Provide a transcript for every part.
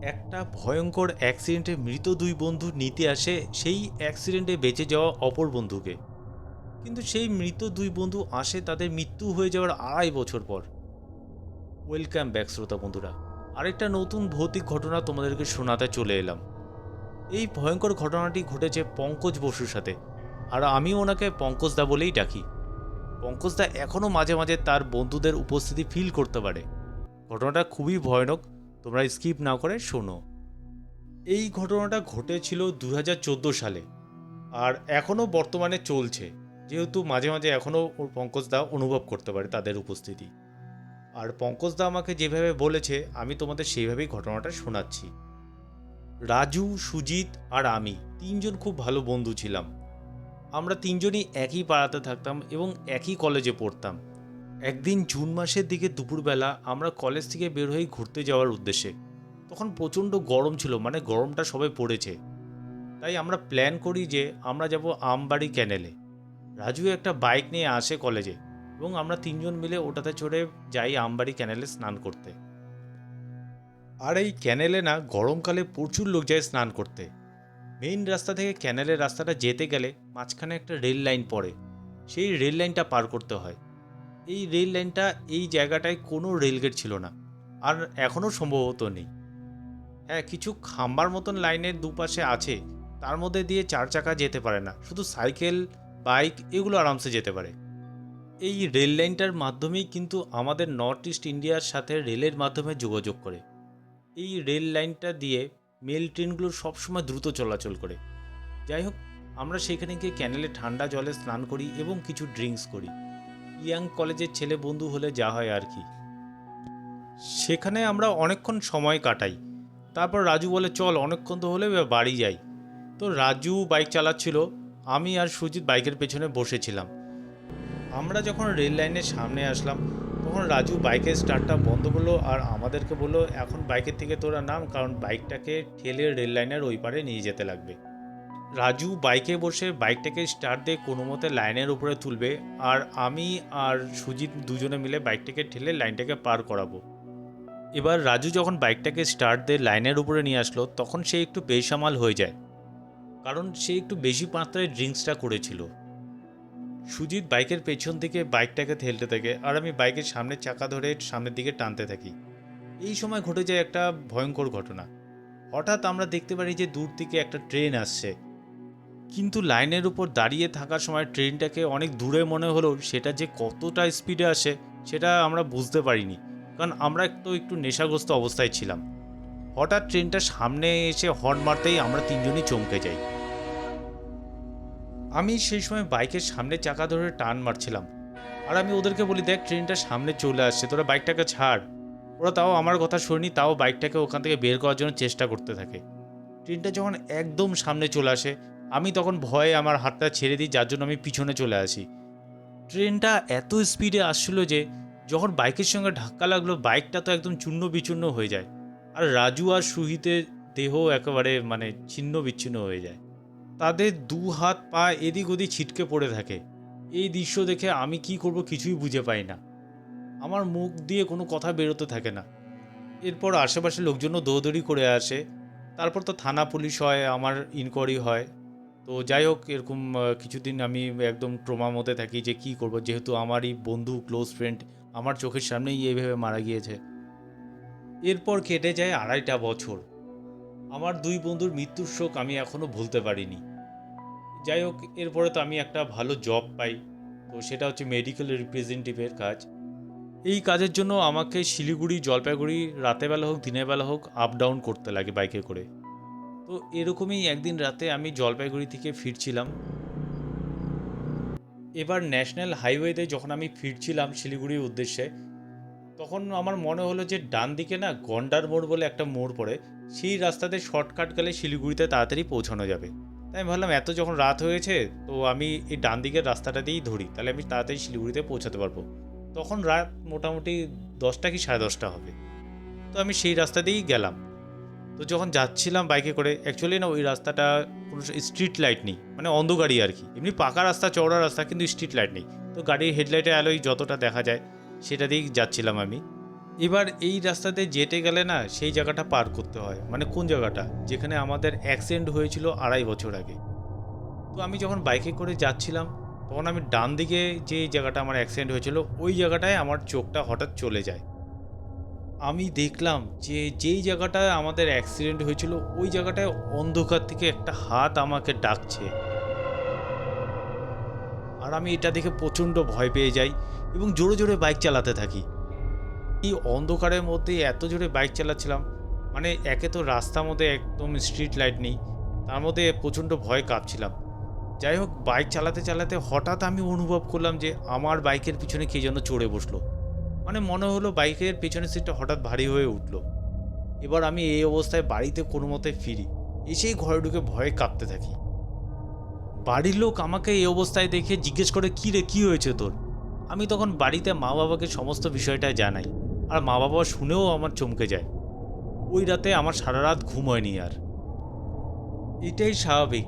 একটা ভয়ঙ্কর অ্যাক্সিডেন্টে মৃত দুই বন্ধু নিতে আসে সেই অ্যাক্সিডেন্টে বেঁচে যাওয়া অপর বন্ধুকে। কিন্তু সেই মৃত দুই বন্ধু আসে তাদের মৃত্যু হয়ে যাওয়ার 2.5 বছর পর। ওয়েলকাম ব্যাক শ্রোতা বন্ধুরা, আরেকটা নতুন ভৌতিক ঘটনা তোমাদেরকে শোনাতে চলে এলাম। এই ভয়ঙ্কর ঘটনাটি ঘটেছে পঙ্কজ বসুর সাথে, আর আমি ওনাকে পঙ্কজদা বলেই ডাকি। পঙ্কজদা এখনও মাঝে মাঝে তার বন্ধুদের উপস্থিতি ফিল করতে পারে। ঘটনাটা খুবই ভয়ানক, তোমরা স্কিপ না করে শোনো। এই ঘটনাটা ঘটেছিল 2014 সালে, আর এখনও বর্তমানে চলছে, যেহেতু মাঝে মাঝে এখনও ওর পঙ্কজদা অনুভব করতে পারে তাদের উপস্থিতি। আর পঙ্কজদা আমাকে যেভাবে বলেছে আমি তোমাদের সেইভাবেই ঘটনাটা শোনাচ্ছি। রাজু, সুজিত আর আমি তিনজন খুব ভালো বন্ধু ছিলাম। আমরা তিনজনই একই পাড়াতে থাকতাম এবং একই কলেজে পড়তাম। একদিন জুন মাসের দিকে দুপুরবেলা আমরা কলেজ থেকে বের হয়ে ঘুরতে যাওয়ার উদ্দেশ্যে। তখন প্রচণ্ড গরম ছিল, মানে গরমটা সবে পড়েছে। তাই আমরা প্ল্যান করি যে আমরা যাব আমবাড়ি ক্যানেলে। রাজু একটা বাইক নিয়ে আসে কলেজে এবং আমরা তিনজন মিলে ওটাতে চড়ে যাই আমবাড়ি ক্যানেলে স্নান করতে। আর এই ক্যানেলে না গরমকালে প্রচুর লোক যায় স্নান করতে। মেইন রাস্তা থেকে ক্যানেলের রাস্তাটা যেতে গেলে মাঝখানে একটা রেল লাইন পড়ে, সেই রেল লাইনটা পার করতে হয়। এই রেল লাইনটা, এই জায়গাটায় কোনো রেলগেট ছিল না, আর এখনও সম্ভবত নেই। হ্যাঁ, কিছু খাম্বার মতন লাইনের দুপাশে আছে, তার মধ্যে দিয়ে চার চাকা যেতে পারে না, শুধু সাইকেল, বাইক এগুলো আরামসে যেতে পারে। এই রেল লাইনটার মাধ্যমেই কিন্তু আমাদের নর্থ ইস্ট ইন্ডিয়ার সাথে রেলের মাধ্যমে যোগাযোগ করে। এই রেল লাইনটা দিয়ে মেল ট্রেনগুলো সবসময় দ্রুত চলাচল করে। যাই হোক, আমরা সেখানে গিয়ে ক্যানেলে ঠান্ডা জলে স্নান করি এবং কিছু ড্রিঙ্কস করি। ইয়াং কলেজের ছেলে বন্ধু হলে যা হয় আর কি। সেখানে আমরা অনেকক্ষণ সময় কাটাই। তারপর রাজু বলে চল অনেকক্ষণ তো হলে এবার বাড়ি যাই। তো রাজু বাইক চালাচ্ছিল, আমি আর সুজিত বাইকের পেছনে বসেছিলাম। আমরা যখন রেল লাইনের সামনে আসলাম তখন রাজু বাইকের স্টার্টটা বন্ধ করলো আর আমাদেরকে বললো এখন বাইকের থেকে তোরা নাম, কারণ বাইকটাকে ঠেলে রেল লাইনের ওই পারে নিয়ে যেতে লাগবে। রাজু বাইকে বসে বাইকটাকে স্টার্ট দিয়ে কোনো মতে লাইনের উপরে তুলবে, আর আমি আর সুজিত দুজনে মিলে বাইকটাকে ঠেলে লাইনটাকে পার করাবো। এবার রাজু যখন বাইকটাকে স্টার্ট দিয়ে লাইনের উপরে নিয়ে আসলো তখন সে একটু বেসামাল হয়ে যায়, কারণ সে একটু বেশি মাত্রায় ড্রিঙ্কসটা করেছিল। সুজিত বাইকের পেছন থেকে বাইকটাকে ঠেলতে থাকে আর আমি বাইকের সামনের চাকা ধরে সামনের দিকে টানতে থাকি। এই সময় ঘটে যায় একটা ভয়ঙ্কর ঘটনা। হঠাৎ আমরা দেখতে পারি যে দূর থেকে একটা ট্রেন আসছে, কিন্তু লাইনের উপর দাঁড়িয়ে থাকার সময় ট্রেনটাকে অনেক দূরে মনে হলেও সেটা যে কতটা স্পিডে আসে সেটা আমরা বুঝতে পারিনি, কারণ আমরা একটু নেশাগ্রস্ত অবস্থায় ছিলাম। হঠাৎ ট্রেনটা সামনে এসে হর্ন মারতেই আমরা তিনজনই চমকে যাই। আমি সেই সময় বাইকের সামনে চাকা ধরে টান মারছিলাম, আর আমি ওদেরকে বলি দেখ ট্রেনটা সামনে চলে আসছে, তোরা বাইকটাকে ছাড়। ওরা তাও আমার কথা শুনি, তাও বাইকটাকে ওখান থেকে বের করার জন্য চেষ্টা করতে থাকে। ট্রেনটা যখন একদম সামনে চলে আসে আমি তখন ভয়ে আমার হাতটা ছেড়ে দিই, যার জন্য আমি পিছনে চলে আসি। ট্রেনটা এত স্পিডে আসছিল যে যখন বাইকের সঙ্গে ধাক্কা লাগলো বাইকটা তো একদম চূর্ণ বিচূর্ণ হয়ে যায়, আর রাজু আর সুহিতের দেহ একেবারে মানে ছিন্ন বিচ্ছিন্ন হয়ে যায়। তাদের দু হাত পা এদিক ওদিক ছিটকে পড়ে থাকে। এই দৃশ্য দেখে আমি কি করব কিছুই বুঝে পাই না, আমার মুখ দিয়ে কোনো কথা বেরোতে থাকে না। এরপর আশেপাশের লোকজনও দৌড়দৌড়ি করে আসে। তারপর তো থানা পুলিশ হয়, আমার ইনকোয়ারি হয়। তো যাই হোক, এরকম কিছুদিন আমি একদম ট্রমার মধ্যে থাকি যে কী করব, যেহেতু আমারই বন্ধু ক্লোজ ফ্রেন্ড আমার চোখের সামনেই এইভাবে মারা গিয়েছে। এরপর কেটে যায় 2.5 বছর। আমার দুই বন্ধুর মৃত্যুর শোক আমি এখনও ভুলতে পারিনি। যাই হোক, এরপরে তো আমি একটা ভালো জব পাই, তো সেটা হচ্ছে মেডিকেল রিপ্রেজেন্টেটিভের কাজ। এই কাজের জন্য আমাকে শিলিগুড়ি, জলপাইগুড়ি রাতের বেলা হোক দিনের বেলা হোক আপ ডাউন করতে লাগে বাইকে করে। তো এরকমই একদিন রাতে আমি জলপাইগুড়ি থেকে ফিরছিলাম। এবার ন্যাশনাল হাইওয়েতে যখন আমি ফিরছিলাম শিলিগুড়ির উদ্দেশ্যে, তখন আমার মনে হলো যে ডান দিকে না গন্ডার মোড় বলে একটা মোড় পড়ে, সেই রাস্তাতে শর্টকাট গেলে শিলিগুড়িতে তাড়াতাড়ি পৌঁছানো যাবে। তাই আমি ভাবলাম এত যখন রাত হয়েছে তো আমি এই ডান দিকের রাস্তাটা দিয়েই ধরি, তাহলে আমি তাড়াতাড়ি শিলিগুড়িতে পৌঁছাতে পারবো। তখন রাত মোটামুটি 10টা কি 10:30 হবে। তো আমি সেই রাস্তা দিয়েই গেলাম। তো যখন যাচ্ছিলাম বাইকে করে, অ্যাকচুয়ালি না ওই রাস্তাটা কোনো স্ট্রিট লাইট নেই, মানে অন্ধকারই আর কি, এমনি পাকা রাস্তা, চওড়া রাস্তা, কিন্তু স্ট্রিট লাইট নেই। তো গাড়ির হেডলাইটের আলোয় যতটা দেখা যায় সেটা দিয়েই যাচ্ছিলাম আমি। এবার এই রাস্তাতে যেতে গেলে না সেই জায়গাটা পার করতে হয়, মানে কোন জায়গাটা যেখানে আমাদের অ্যাক্সিডেন্ট হয়েছিল 2.5 বছর আগে। তো আমি যখন বাইকে করে যাচ্ছিলাম তখন আমি ডান দিকে যে জায়গাটা আমার অ্যাক্সিডেন্ট হয়েছিল ওই জায়গাটায় আমার চোখটা হঠাৎ চলে যায়। আমি দেখলাম যে যেই জায়গাটায় আমাদের অ্যাক্সিডেন্ট হয়েছিল ওই জায়গাটায় অন্ধকার থেকে একটা হাত আমাকে ডাকছে। আর আমি এটা দেখে প্রচণ্ড ভয় পেয়ে যাই এবং জোরে জোরে বাইক চালাতে থাকি। এই অন্ধকারের মধ্যে এত জোরে বাইক চালাচ্ছিলাম, মানে একে তো রাস্তার মধ্যে একদম স্ট্রিট লাইট নেই, তার মধ্যে প্রচণ্ড ভয় কাঁপছিলাম। যাই হোক, বাইক চালাতে চালাতে হঠাৎ আমি অনুভব করলাম যে আমার বাইকের পিছনে কে যেন চড়ে বসলো। মানে মনে হলো বাইকের পেছনের সিটটা হঠাৎ ভারী হয়ে উঠলো। এবার আমি এই অবস্থায় বাড়িতে কোনো মতে ফিরি, এসেই ঘরে ঢুকে ভয়ে কাঁপতে থাকি। বাড়ির লোক আমাকে এই অবস্থায় দেখে জিজ্ঞেস করে, কী রে, কী হয়েছে তোর? আমি তখন বাড়িতে মা বাবাকে সমস্ত বিষয়টা জানাই, আর মা বাবা শুনেও আমার চমকে যায়। ওই রাতে আমার সারা রাত ঘুম হয়নি আর। এটাই স্বাভাবিক।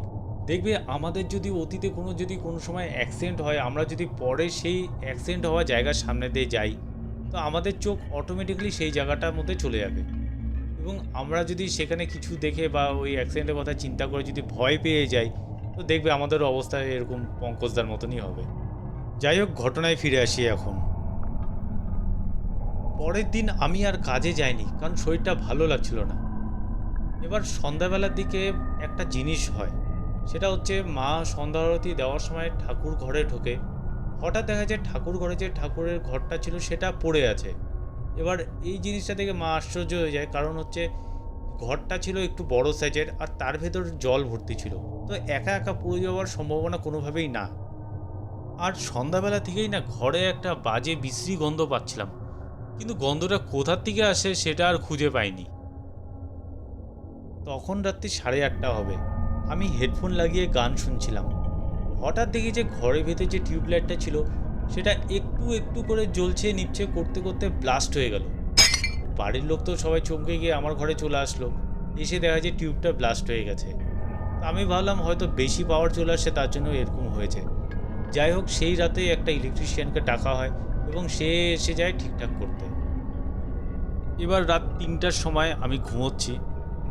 দেখবে আমাদের যদি অতীতে কোনো সময় অ্যাক্সিডেন্ট হয়, আমরা যদি পরে সেই অ্যাক্সিডেন্ট হওয়া জায়গার সামনে দিয়ে যাই, তো আমাদের চোখ অটোমেটিক্যালি সেই জায়গাটার মধ্যে চলে যাবে। এবং আমরা যদি সেখানে কিছু দেখে বা ওই অ্যাক্সিডেন্টের কথা চিন্তা করে যদি ভয় পেয়ে যাই, তো দেখবে আমাদের অবস্থা এরকম পঙ্কজদার মতনই হবে। যাই হোক, ঘটনায় ফিরে আসি এখন। পরের দিন আমি আর কাজে যাইনি, কারণ শরীরটা ভালো লাগছিল না। এবার সন্ধ্যাবেলার দিকে একটা জিনিস হয়, সেটা হচ্ছে মা সন্ধ্যা আরতি দেওয়ার সময় ঠাকুর ঘরে ঢোকে। হঠাৎ দেখা যায় ঠাকুর ঘরে যে ঠাকুরের ঘরটা ছিল সেটা পড়ে আছে। এবার এই জিনিসটা দেখে মা আশ্চর্য হয়ে যায়, কারণ হচ্ছে ঘরটা ছিল একটু বড় সাইজের আর তার ভেতর জল ভর্তি ছিল। তো একা একা পড়ে যাওয়ার সম্ভাবনা কোনোভাবেই না। আর সন্ধ্যাবেলা থেকেই না ঘরে একটা বাজে বিশ্রী গন্ধ পাচ্ছিলাম, কিন্তু গন্ধটা কোথার থেকে আসে সেটা আর খুঁজে পাইনি। তখন রাত্রি 8:30 হবে। আমি হেডফোন লাগিয়ে গান শুনছিলাম। হঠাৎ দেখি যে ঘরের ভেতরে যে টিউবলাইটটা ছিল সেটা একটু একটু করে জ্বলছে নিভছে করতে করতে ব্লাস্ট হয়ে গেল। বাড়ির লোক তো সবাই চমকে গিয়ে আমার ঘরে চলে আসলো। এসে দেখা যায় টিউবটা ব্লাস্ট হয়ে গেছে। আমি ভাবলাম হয়তো বেশি পাওয়ার চলে আসছে, তার জন্য এরকম হয়েছে। যাই হোক, সেই রাতে একটা ইলেকট্রিশিয়ানকে ডাকা হয় এবং সে এসে যায় ঠিকঠাক করতে। এবার রাত 3টার সময় আমি ঘুমোচ্ছি,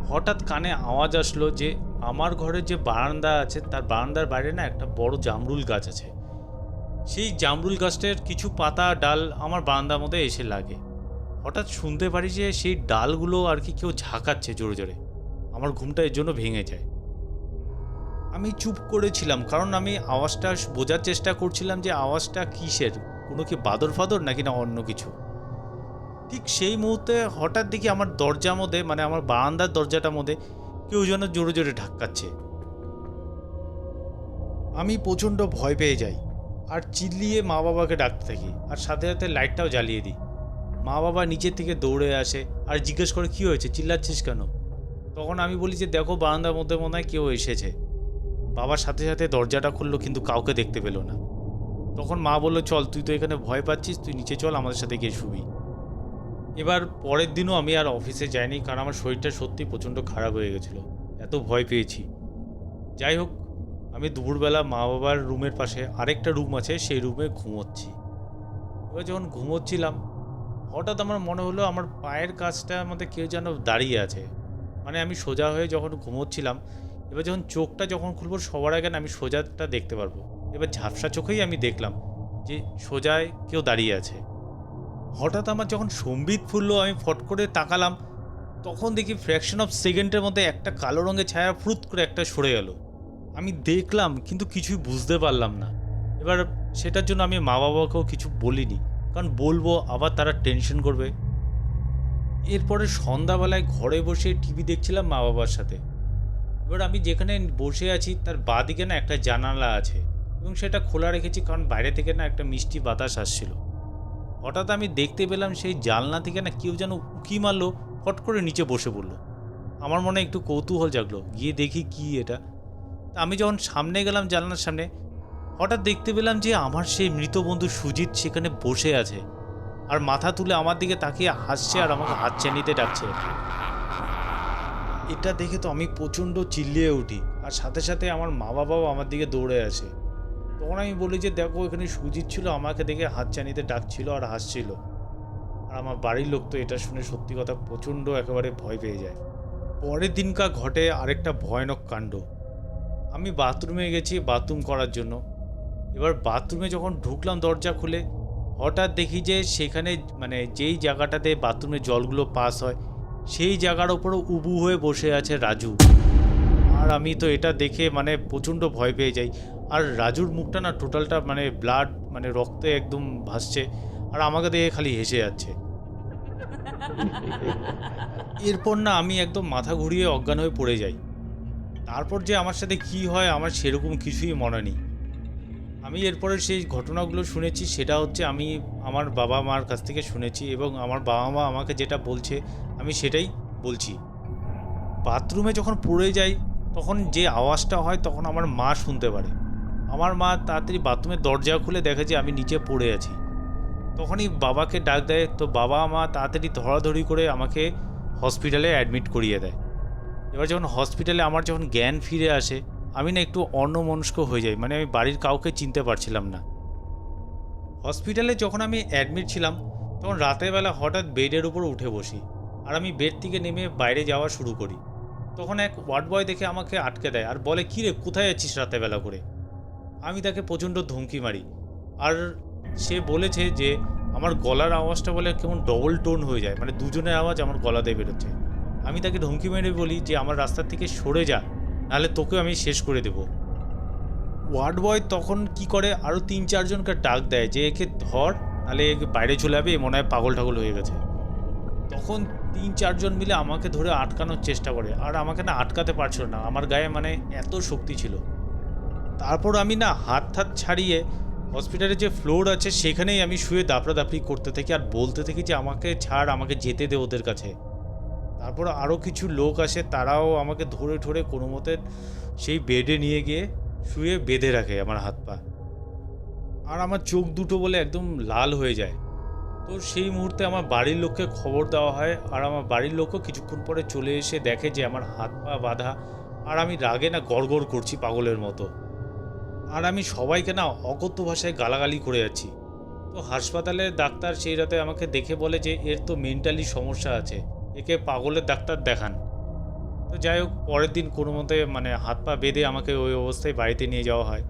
হঠাৎ কানে আওয়াজ আসলো যে আমার ঘরের যে বারান্দা আছে তার বারান্দার বাইরে না একটা বড় জামরুল গাছ আছে। সেই জামরুল গাছটার কিছু পাতা ডাল আমার বারান্দার মধ্যে এসে লাগে। হঠাৎ শুনতে পারি যে সেই ডালগুলো আর কি কেউ ঝাঁকাচ্ছে জোরে জোরে। আমার ঘুমটা এর জন্য ভেঙে যায়। আমি চুপ করেছিলাম, কারণ আমি আওয়াজটা বোঝার চেষ্টা করছিলাম যে আওয়াজটা কিসের, কোনো কি বাদর ফাদর নাকি না অন্য কিছু। ঠিক সেই মুহূর্তে হঠাৎ দেখি আমার দরজার মধ্যে, মানে আমার বারান্দার দরজাটার মধ্যে কেউ যেন জোরে জোরে ধাক্কাচ্ছে। আমি প্রচণ্ড ভয় পেয়ে যাই আর চিল্লিয়ে মা বাবাকে ডাকতে থাকি, আর সাথে সাথে লাইটটাও জ্বালিয়ে দিই। মা বাবা নিচের থেকে দৌড়ে আসে আর জিজ্ঞেস করে, কী হয়েছে, চিল্লাচ্ছিস কেন? তখন আমি বলি যে দেখো, বারান্দার মধ্যে মনে হয় কেউ এসেছে। বাবার সাথে সাথে দরজাটা খুললো, কিন্তু কাউকে দেখতে পেলো না। তখন মা বললো, চল, তুই তো এখানে ভয় পাচ্ছিস, তুই নিচে চল, আমাদের সাথে গিয়ে শুবি। এবার পরের দিনও আমি আর অফিসে যাইনি, কারণ আমার শরীরটা সত্যি প্রচণ্ড খারাপ হয়ে গেছিলো, এত ভয় পেয়েছি। যাই হোক, আমি দুপুরবেলা মা বাবার রুমের পাশে আরেকটা রুম আছে, সেই রুমে ঘুমোচ্ছি। এবার যখন ঘুমোচ্ছিলাম হঠাৎ আমার মনে হলো আমার পায়ের কাছটার মধ্যে কেউ যেন দাঁড়িয়ে আছে। মানে আমি সোজা হয়ে যখন ঘুমোচ্ছিলাম, এবার যখন চোখটা যখন খুলবো সবার আগে না আমি সোজাটা দেখতে পারবো। এবার ঝাপসা চোখেই আমি দেখলাম যে সোজায় কেউ দাঁড়িয়ে আছে। হঠাৎ আমার যখন সম্বিত ফুললো, আমি ফট করে তাকালাম, তখন দেখি ফ্র্যাকশন অফ সেকেন্ডের মধ্যে একটা কালো রঙের ছায়া ফুরুত করে একটা সরে গেল। আমি দেখলাম কিন্তু কিছুই বুঝতে পারলাম না। এবার সেটার জন্য আমি মা বাবাকেও কিছু বলিনি, কারণ বলবো আবার তারা টেনশন করবে। এরপরে সন্ধ্যাবেলায় ঘরে বসে টিভি দেখছিলাম মা বাবার সাথে। এবার আমি যেখানে বসে আছি তার বাঁদিকে না একটা জানালা আছে এবং সেটা খোলা রেখেছি, কারণ বাইরে থেকে না একটা মিষ্টি বাতাস আসছিল। হঠাৎ আমি দেখতে পেলাম সেই জানলা থেকে না কেউ যেন উঁকি মারলো, ফট করে নিচে বসে পড়লো। আমার মনে একটু কৌতূহল জাগলো, গিয়ে দেখি কি এটা। আমি যখন সামনে গেলাম জানলার সামনে, হঠাৎ দেখতে পেলাম যে আমার সেই মৃত বন্ধু সুজিত সেখানে বসে আছে আর মাথা তুলে আমার দিকে তাকিয়ে হাসছে আর আমাকে হাতছানিতে ডাকছে। এটা দেখে তো আমি প্রচণ্ড চিল্লিয়ে উঠি, আর সাথে সাথে আমার মা বাবাও আমার দিকে দৌড়ে আসে। তখন আমি বলি যে দেখো, এখানে সুজিত ছিল, আমাকে দেখে হাতছানিতে ডাকছিল আর হাসছিল। আর আর আমার বাড়ির লোক তো এটা শুনে সত্যি কথা প্রচণ্ড একেবারে ভয় পেয়ে যায়। পরের দিনকার ঘটে আরেকটা ভয়ানক কাণ্ড। আমি বাথরুমে গেছি বাথরুম করার জন্য। এবার বাথরুমে যখন ঢুকলাম দরজা খুলে, হঠাৎ দেখি যে সেখানে মানে যেই জায়গাটাতে বাথরুমের জলগুলো পাস হয়, সেই জায়গার ওপরে উবু হয়ে বসে আছে রাজু। আর আমি তো এটা দেখে মানে প্রচণ্ড ভয় পেয়ে যাই। আর রাজুর মুখটা না টোটালটা মানে ব্লাড মানে রক্তে একদম ভাসছে। আর আমাকে দেখে খালি হেসে যাচ্ছে। এরপর না আমি একদম মাথা ঘুরিয়ে অজ্ঞান হয়ে পড়ে যাই। তারপর যে আমার সাথে কী হয় আমার সেরকম কিছুই মনে নেই। আমি এরপরে সেই ঘটনাগুলো শুনেছি সেটা হচ্ছে আমি আমার বাবা মার কাছ থেকে শুনেছি, এবং আমার বাবা মা আমাকে যেটা বলছে আমি সেটাই বলছি। বাথরুমে যখন পড়ে যাই তখন যে আওয়াজটা হয় তখন আমার মা শুনতে পারে। আমার মা তাড়াতাড়ি বাথরুমের দরজা খুলে দেখে যে আমি নিচে পড়ে আছি। তখনই বাবাকে ডাক দেয়, তো বাবা মা তাড়াতাড়ি ধরাধরি করে আমাকে হসপিটালে অ্যাডমিট করিয়ে দেয়। এবার যখন হসপিটালে আমার যখন জ্ঞান ফিরে আসে, আমি না একটু অন্যমনস্ক হয়ে যাই, মানে আমি বাড়ির কাউকে চিনতে পারছিলাম না। হসপিটালে যখন আমি অ্যাডমিট ছিলাম তখন রাতের বেলা হঠাৎ বেডের উপর উঠে বসি, আর আমি বেড থেকে নেমে বাইরে যাওয়া শুরু করি। তখন এক ওয়ার্ড বয় দেখে আমাকে আটকে দেয় আর বলে, কী রে, কোথায় যাচ্ছিস রাতের বেলা করে? আমি তাকে প্রচণ্ড ধমকি মারি। আর সে বলেছে যে আমার গলার আওয়াজটা বলে কেমন ডবল টোন হয়ে যায়, মানে দুজনের আওয়াজ আমার গলাতে বেরোচ্ছে। আমি তাকে ধমকি মেরে বলি যে আমার রাস্তার থেকে সরে যা, নাহলে তোকেও আমি শেষ করে দেবো। ওয়ার্ড বয় তখন কি করে, আরও ৩-৪ জনকে ডাক দেয় যে একে ধর, নাহলে একে বাইরে চলে যাবে, এ মনে হয় পাগল ঠাগল হয়ে গেছে। তখন ৩-৪ জন মিলে আমাকে ধরে আটকানোর চেষ্টা করে, আর আমাকে না আটকাতে পারছিল না, আমার গায়ে মানে এত শক্তি ছিল। তারপর আমি না হাত ঠাত ছাড়িয়ে হসপিটালের যে ফ্লোর আছে সেখানেই আমি শুয়ে দাপড়াদাপড়ি করতে থাকি আর বলতে থাকি যে আমাকে ছাড়, আমাকে যেতে দে ওদের কাছে। তারপর আরও কিছু লোক আসে, তারাও আমাকে ধরে ধরে কোনো মতে সেই বেডে নিয়ে গিয়ে শুয়ে বেঁধে রাখে আমার হাত পা। আর আমার চোখ দুটো বলে একদম লাল হয়ে যায়। তো সেই মুহূর্তে আমার বাড়ির লোককে খবর দেওয়া হয়, আর আমার বাড়ির লোকও কিছুক্ষণ পরে চলে এসে দেখে যে আমার হাত পা বাঁধা, আর আমি রাগে না গড়গড় করছি পাগলের মতো। আর আমি সবাইকে না অকথ্য ভাষায় গালাগালি করে যাচ্ছি। তো হাসপাতালের ডাক্তার সেই রাতে আমাকে দেখে বলে যে এর তো মেন্টালি সমস্যা আছে, একে পাগলের ডাক্তার দেখান। তো যাই হোক, পরের দিন কোনো মতে মানে হাত পা বেঁধে আমাকে ওই অবস্থায় বাড়িতে নিয়ে যাওয়া হয়।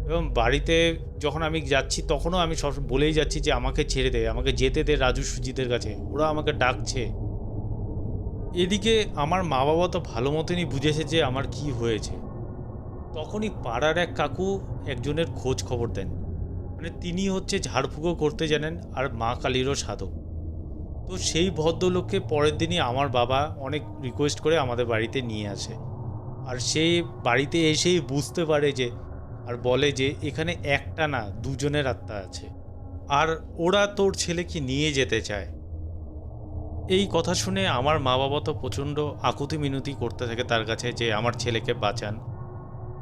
এবং বাড়িতে যখন আমি যাচ্ছি তখনও আমি সব বলেই যাচ্ছি যে আমাকে ছেড়ে দে, আমাকে যেতে দে রাজু সুজিতের কাছে, ওরা আমাকে ডাকছে। এদিকে আমার মা বাবা তো ভালো মতনই বুঝেছে যে আমার কি হয়েছে। তখনই পাড়ার এক কাকু একজনের খোঁজ খবর দেন, মানে তিনি হচ্ছে ঝাড়ফুঁকো করতে জানেন আর মা কালীরও সাধক। তো সেই ভদ্রলোককে পরের দিনই আমার বাবা অনেক রিকোয়েস্ট করে আমাদের বাড়িতে নিয়ে আসে। আর সে বাড়িতে এসেই বুঝতে পারে যে, আর বলে যে এখানে একটা না দুজনের আত্মা আছে, আর ওরা তোর ছেলেকে নিয়ে যেতে চায়। এই কথা শুনে আমার মা বাবা তো প্রচণ্ড আকুতি মিনতি করতে থাকে তার কাছে যে আমার ছেলেকে বাঁচান।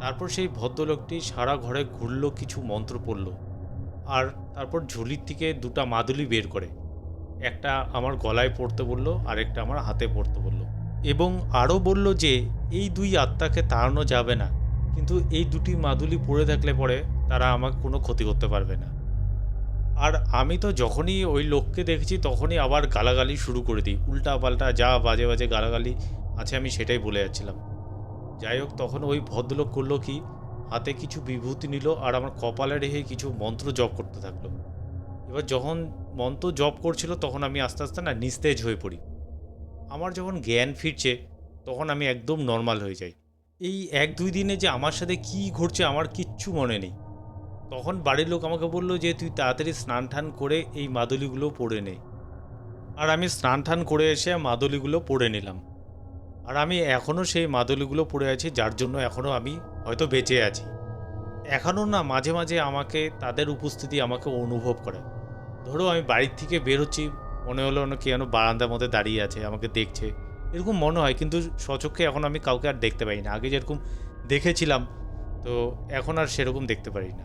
তারপর সেই ভদ্রলোকটি সারা ঘরে ঘুরল, কিছু মন্ত্র পড়ল, আর তারপর ঝুলির থেকে দুটা মাদুলি বের করে একটা আমার গলায় পড়তে বলল, আরেকটা আমার হাতে পড়তে বলল, এবং আরও বলল যে এই দুই আত্মাকে তাড়ানো যাবে না, কিন্তু এই দুটি মাদুলি পড়ে থাকলে পরে তারা আমাকে কোনো ক্ষতি করতে পারবে না। আর আমি তো যখনই ওই লোককে দেখেছি তখনই আবার গালাগালি শুরু করে দিই, উল্টা পাল্টা যা বাজে বাজে গালাগালি আছে আমি সেটাই বলে যাচ্ছিলাম। যাই হোক, তখন ওই ভদ্রলোক করলো কি, হাতে কিছু বিভূতি নিল আর আমার কপালে রেখে কিছু মন্ত্র জপ করতে থাকলো। এবার যখন মন্ত্র জপ করছিল তখন আমি আস্তে আস্তে না নিস্তেজ হয়ে পড়ি। আমার যখন জ্ঞান ফিরছে তখন আমি একদম নর্মাল হয়ে যাই। এই ১-২ দিনে যে আমার সাথে কী ঘটছে আমার কিচ্ছু মনে নেই। তখন বাড়ির লোক আমাকে বলল যে তুই তাড়াতাড়ি স্নান টান করে এই মাদুলিগুলো পরে নে। আর আমি স্নান টান করে এসে মাদুলিগুলো পরে নিলাম। আর আমি এখনও সেই মাদুলিগুলো পরে আছি, যার জন্য এখনও আমি হয়তো বেঁচে আছি। এখনও না মাঝে মাঝে আমাকে তাদের উপস্থিতি আমাকে অনুভব করে। ধরো আমি বাড়ির থেকে বের হচ্ছি, মনে হলো না কে যেন বারান্দার মধ্যে দাঁড়িয়ে আছে আমাকে দেখছে, এরকম মনে হয়, কিন্তু স্বচক্ষে এখন আমি কাউকে আর দেখতে পাই না। আগে যেরকম দেখেছিলাম, তো এখন আর সেরকম দেখতে পারি না।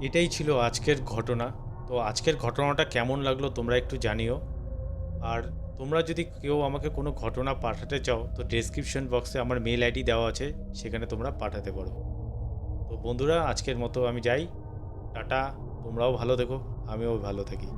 এটাই ছিল আজকের ঘটনা। তো আজকের ঘটনাটা কেমন লাগলো তোমরা একটু জানিও। আর তোমরা যদি কেউ আমাকে কোনো ঘটনা পাঠাতে চাও তো ডেসক্রিপশন বক্সে আমার মেল আইডি দেওয়া আছে, সেখানে তোমরা পাঠাতে পারো। তো বন্ধুরা, আজকের মতো আমি যাই। টাটা। তোমরাও ভালো থেকো, আমিও ভালো থাকি।